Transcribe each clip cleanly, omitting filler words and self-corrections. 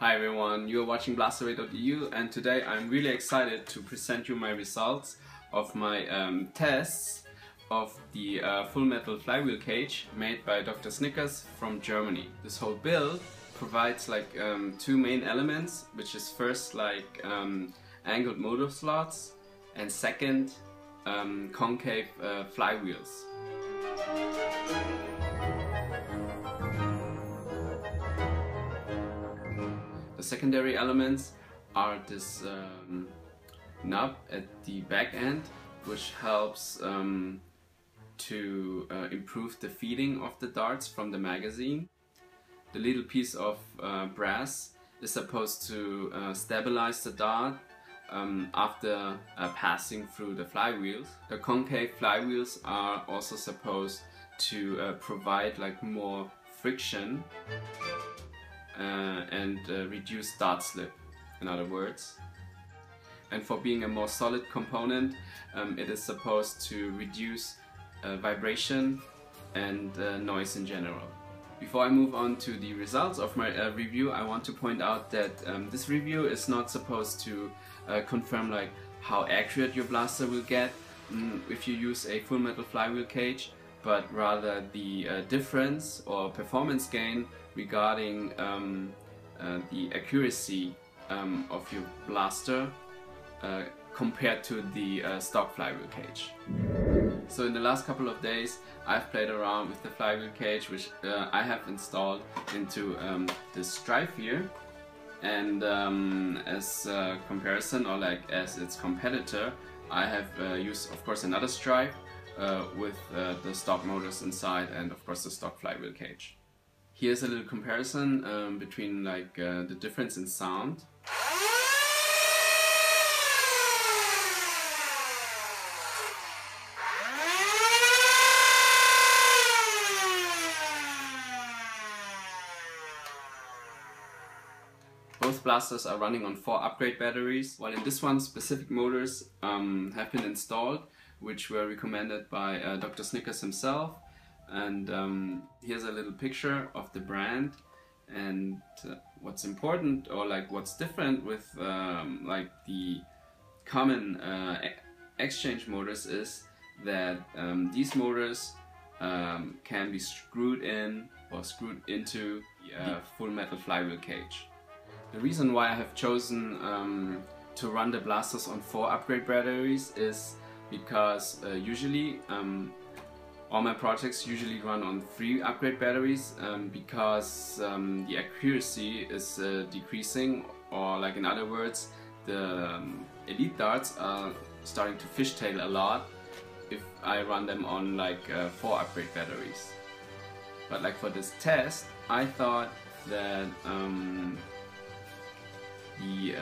Hi everyone, you are watching blastaway.eu and today I'm really excited to present you my results of my tests of the full metal flywheel cage made by Dr.Snikkas from Germany. This whole build provides like two main elements, which is first like angled motor slots and second concave flywheels. The secondary elements are this knob at the back end, which helps to improve the feeding of the darts from the magazine. The little piece of brass is supposed to stabilize the dart after passing through the flywheels. The concave flywheels are also supposed to provide like more friction and reduce dart slip, in other words. And for being a more solid component, it is supposed to reduce vibration and noise in general. Before I move on to the results of my review, I want to point out that this review is not supposed to confirm like how accurate your blaster will get if you use a full metal flywheel cage, but rather the difference or performance gain regarding the accuracy of your blaster compared to the stock flywheel cage. So in the last couple of days I've played around with the flywheel cage, which I have installed into this Strife here, and as a comparison, or like as its competitor, I have used of course another Strife with the stock motors inside and of course the stock flywheel cage. Here's a little comparison between like the difference in sound. Both blasters are running on 4 upgrade batteries, while in this one specific motors have been installed, which were recommended by Dr.Snikkas himself. And here's a little picture of the brand, and what's important, or like what's different with like the common exchange motors, is that these motors can be screwed in or screwed into the full metal flywheel cage. The reason why I have chosen to run the blasters on 4 upgrade batteries is because usually all my projects usually run on 3 upgrade batteries because the accuracy is decreasing, or like in other words, the elite darts are starting to fishtail a lot if I run them on like 4 upgrade batteries. But like for this test, I thought that the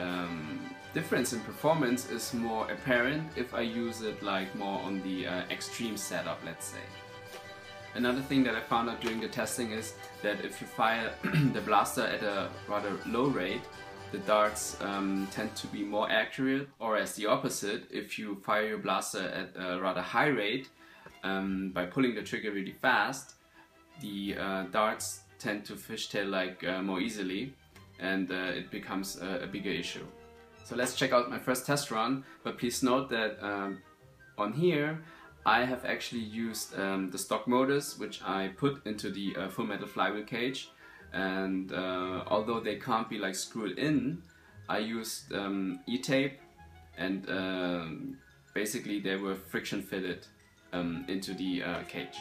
difference in performance is more apparent if I use it like more on the extreme setup, let's say. Another thing that I found out during the testing is that if you fire the blaster at a rather low rate, the darts tend to be more accurate, or as the opposite, if you fire your blaster at a rather high rate, by pulling the trigger really fast, the darts tend to fishtail like more easily, and it becomes a bigger issue. So let's check out my first test run, but please note that on here I have actually used the stock motors, which I put into the full metal flywheel cage, and although they can't be like screwed in, I used E-tape, and basically they were friction fitted into the cage.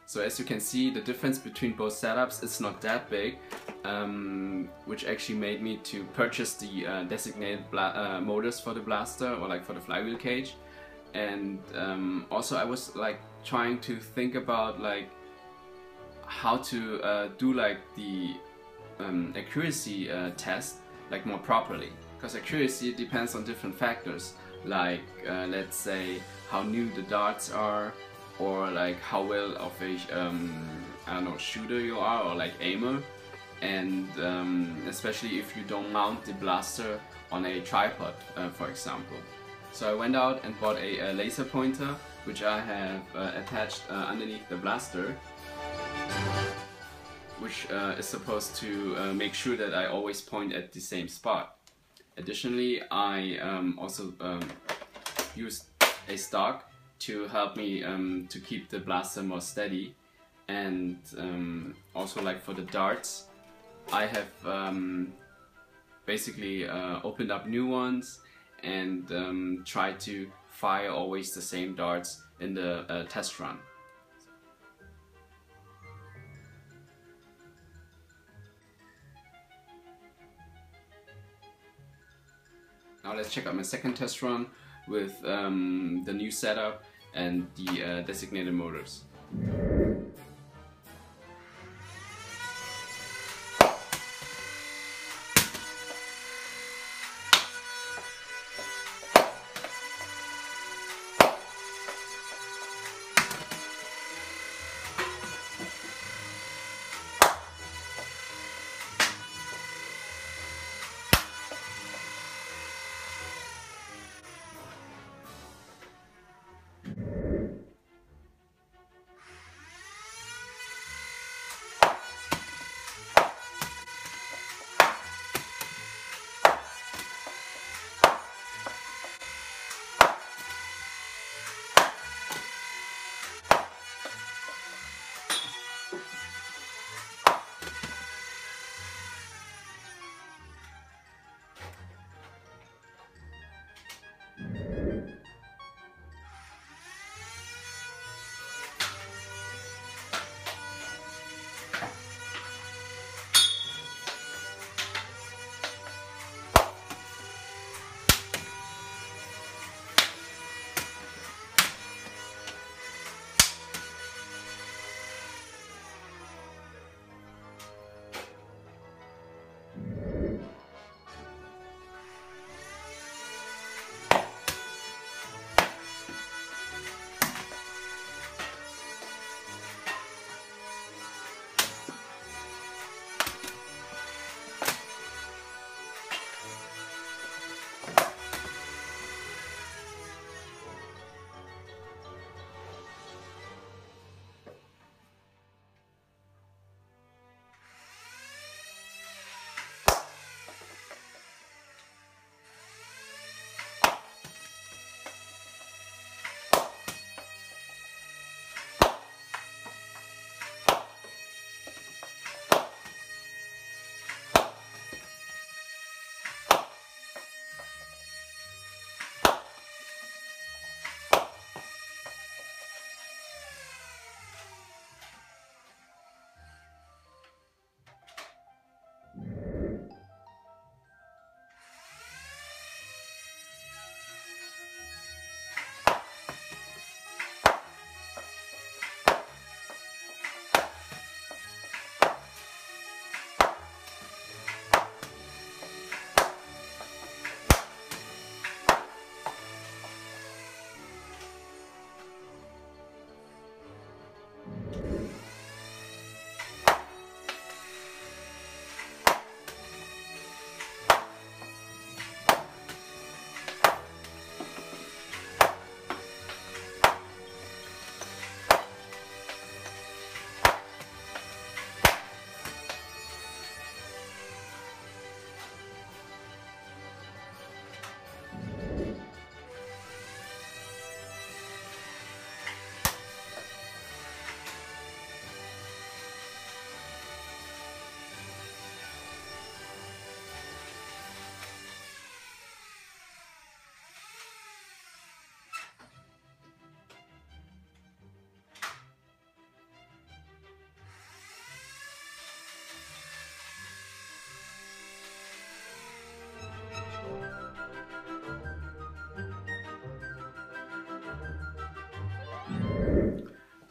So as you can see, the difference between both setups is not that big, which actually made me to purchase the designated motors for the blaster, or like for the flywheel cage. And also I was like trying to think about like how to do like the accuracy test like more properly, because accuracy depends on different factors, like let's say how new the darts are, or like how well of a I don't know, shooter you are, or like aimer, and especially if you don't mount the blaster on a tripod, for example. So I went out and bought a laser pointer, which I have attached underneath the blaster, which is supposed to make sure that I always point at the same spot. Additionally, I also used a stock to help me to keep the blaster more steady, and also like for the darts, I have basically opened up new ones and tried to fire always the same darts in the test run. Now let's check out my second test run with the new setup and the designated motors.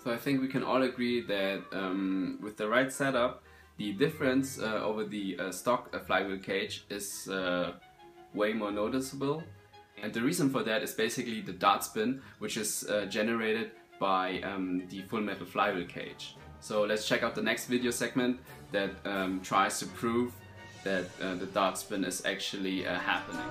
So I think we can all agree that with the right setup, the difference over the stock flywheel cage is way more noticeable. And the reason for that is basically the dart spin, which is generated by the full metal flywheel cage. So let's check out the next video segment that tries to prove that the dart spin is actually happening.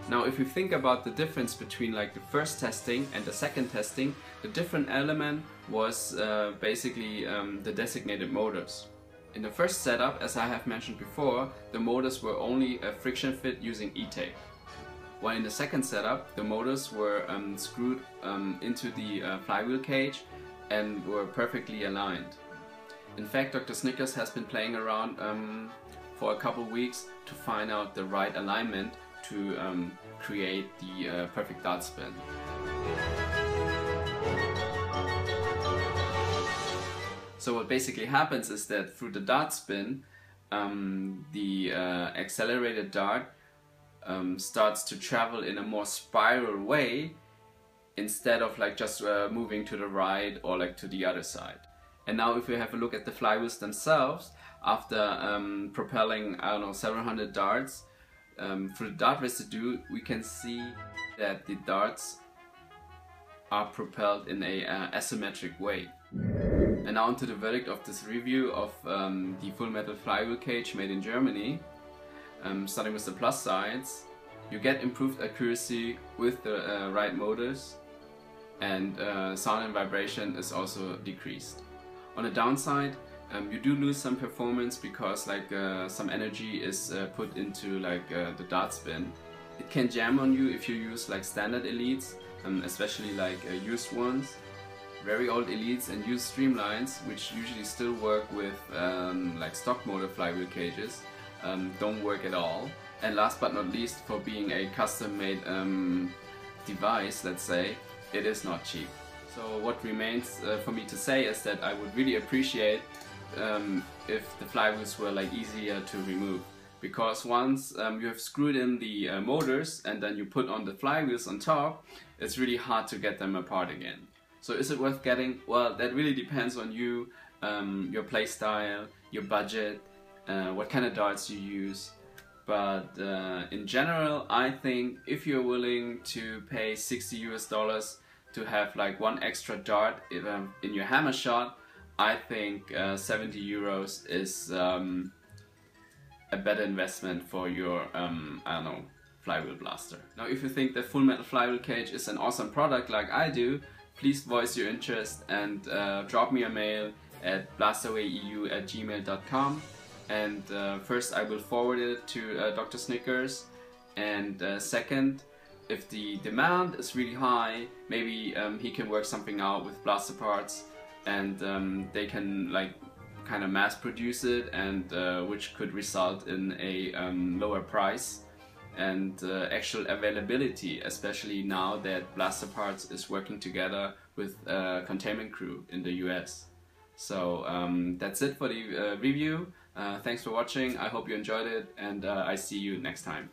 Now if you think about the difference between like the first testing and the second testing, the different element was basically the designated motors. In the first setup, as I have mentioned before, the motors were only friction fit using E-tape. While in the second setup, the motors were screwed into the flywheel cage and were perfectly aligned. In fact, Dr.Snikkas has been playing around for a couple weeks to find out the right alignment to create the perfect dart spin. So what basically happens is that through the dart spin, the accelerated dart starts to travel in a more spiral way instead of like just moving to the right or like to the other side. And now if we have a look at the flywheels themselves, after propelling, I don't know, several hundred darts, through the dart residue, we can see that the darts are propelled in a asymmetric way. And now onto the verdict of this review of the full metal flywheel cage made in Germany. Starting with the plus sides, you get improved accuracy with the right motors, and sound and vibration is also decreased. On the downside, you do lose some performance because like some energy is put into like the dart spin. It can jam on you if you use like standard elites, especially like used ones. Very old elites and used streamlines, which usually still work with like stock motor flywheel cages, don't work at all. And last but not least, for being a custom-made device, let's say, it is not cheap. So what remains for me to say is that I would really appreciate if the flywheels were like easier to remove, because once you have screwed in the motors and then you put on the flywheels on top, it's really hard to get them apart again. So is it worth getting? Well, that really depends on you, your play style, your budget, what kind of darts you use. But in general, I think if you're willing to pay $60 US to have like one extra dart in your hammer shot, I think 70 euros is a better investment for your, I don't know, flywheel blaster. Now if you think the full metal flywheel cage is an awesome product like I do, please voice your interest and drop me a mail at blastawayeu@gmail.com. And first I will forward it to Dr.Snikkas, and second, if the demand is really high, maybe he can work something out with blaster parts, and they can like kind of mass produce it, and which could result in a lower price and actual availability, especially now that Blaster Parts is working together with Containment Crew in the US. So that's it for the review. Thanks for watching, I hope you enjoyed it, and I see you next time.